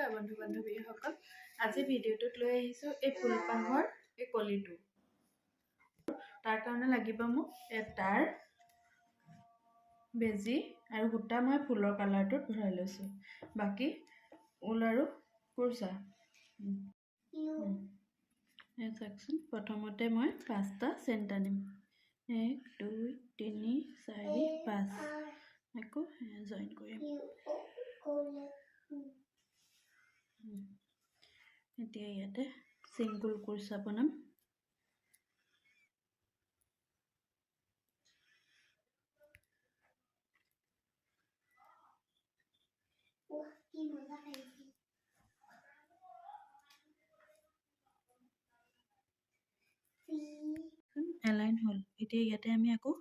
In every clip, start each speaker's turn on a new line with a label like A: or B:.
A: নমস্কাৰ বন্ধু বান্ধৱীসকল। আজি ভিডিঅ'টোত লৈ আহিছোঁ এই ফুলপাহৰ এই কলিটো। তাৰ কাৰণে লাগিব মোক তাঁৰ, বেজি আৰু সূতা মই ফুলৰ কালাৰটোত ভৰাই লৈছোঁ। বাকী ঊল আৰু কুৰ্চা। চাওকচোন, প্ৰথমতে মই 5টা চেণ্ট আনিম। 1 2 3 4 5 আকৌ জইন কৰিম। এতিয়া ইয়াতে চিংগুল কুৰ্চা বনাম। এলাইন হ'ল। এতিয়া ইয়াতে আমি আকৌ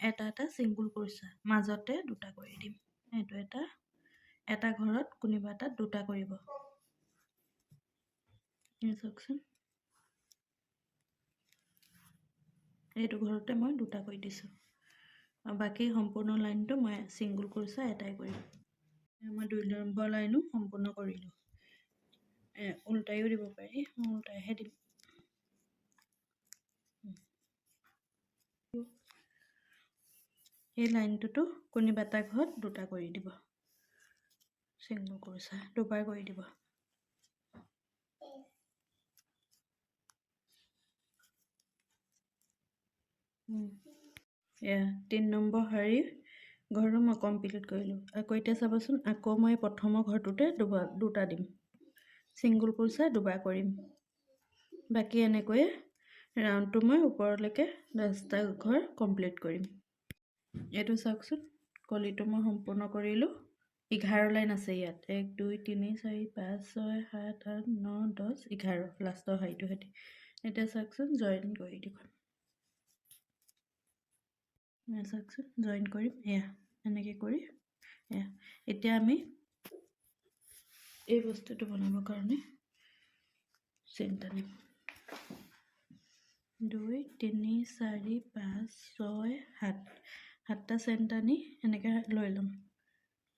A: এটা চিংগুল কুৰ্চা মাজতে দুটা কৰি দিম। এইটো এটা ঘৰত কোনোবা এটা দুটা কৰিব। চাওকচোন, এইটো ঘৰতে মই দুটা কৰি দিছোঁ। আৰু বাকী সম্পূৰ্ণ লাইনটো মই চিংগুল কুৰ্চা এটাই কৰিম। মই 2 নম্বৰ লাইনো সম্পূৰ্ণ কৰিলোঁ। উল্টাইও দিব পাৰি, মই উল্টাইহে দিম। এই লাইনটোতো কোনোবা এটা ঘৰত দুটা কৰি দিব। চিংগুল কুৰ্চা দুবাৰ কৰি দিব। এয়া 3 নম্বৰ শাৰীৰ ঘৰটো মই কমপ্লিট কৰিলোঁ। আকৌ এতিয়া চাবচোন, আকৌ মই প্ৰথমৰ ঘৰটোতে দুটা দিম। চিংগুল কুৰ্চা দুবাৰ কৰিম। বাকী এনেকৈয়ে ৰাউণ্ডটো মই ওপৰলৈকে 10টা ঘৰ কমপ্লিট কৰিম। এইটো চাওকচোন, কলিটো মই সম্পূৰ্ণ কৰিলোঁ। 11 লাইন আছে ইয়াত। 1 2 3 4 5 6 7 8 9 10 11 লাষ্টৰ শাৰীটো সৈতে। এতিয়া চাওকচোন, জইন কৰি দিব। চাওকচোন, জইন কৰিম। এনেকৈ কৰি এতিয়া আমি এই বস্তুটো বনাবৰ কাৰণে চেইন টানিম। 2 3 4 5 6 7 7টা চেইন টানি এনেকৈ লৈ ল'ম।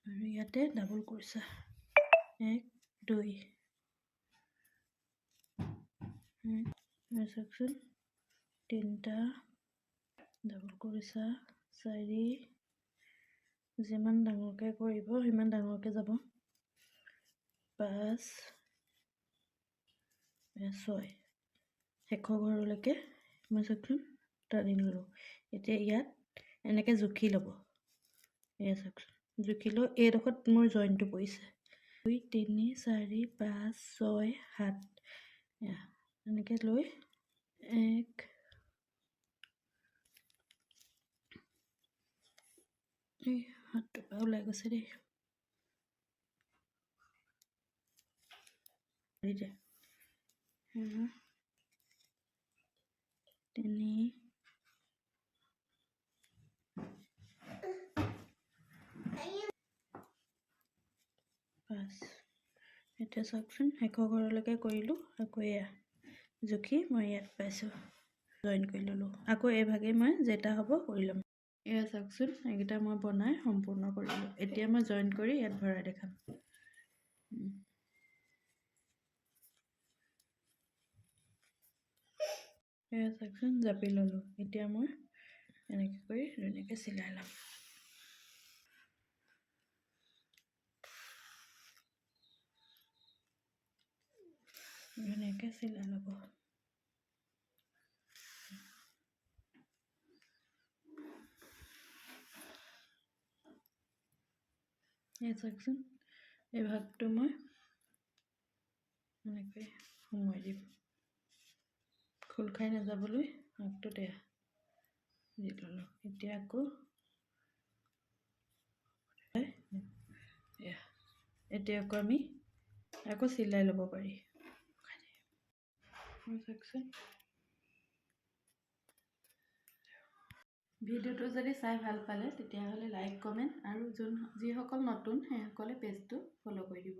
A: আৰু ইয়াতে ডাবল কুৰ্চা 1 2 চাওকচোন, 3টা ডাবল কুৰ্চা 4, যিমান ডাঙৰকৈ কৰিব সিমান ডাঙৰকৈ যাব। 5 6 শেষৰ ঘৰলৈকে মই চাওকচোন টানি ল'লোঁ। এতিয়া ইয়াত এনেকৈ জুখি ল'ব। চাওকচোন, জুখি লৈ এইডোখৰত মোৰ জইনটো পৰিছে। 2 3 4 5 6 7 এনেকৈ লৈ 1 হাতটো পৰা ওলাই গৈছে দেই। 3 5 এতিয়া চাওকচোন, শেষৰ ঘৰলৈকে কৰিলোঁ। আকৌ জুখি মই ইয়াত পাইছোঁ, জইন কৰি ল'লোঁ। আকৌ এইভাগে মই যেইটা হ'ব কৰি ল'ম। চাওকচোন, এইকেইটা মই বনাই সম্পূৰ্ণ কৰিলোঁ। এতিয়া মই জইন কৰি ইয়াত ভৰাই দেখাম। চাওকচোন, জাপি ল'লোঁ। এতিয়া মই এনেকৈ কৰি ধুনীয়াকৈ চিলাই ল'ম। ধুনীয়াকৈ চিলাই ল'ব। চাওকচোন, এই ভাগটো মই এনেকৈ সোমোৱাই দিম। খোল খাই নাযাবলৈ ভাগটো দি ল'লোঁ। এতিয়া আকৌ আমি আকৌ চিলাই ল'ব পাৰি। চাওকচোন, ভিডিঅ'টো যদি চাই ভাল পালে তেতিয়াহ'লে লাইক কমেণ্ট আৰু যিসকল নতুন সেইসকলে পেজটো ফ'ল' কৰি দিব।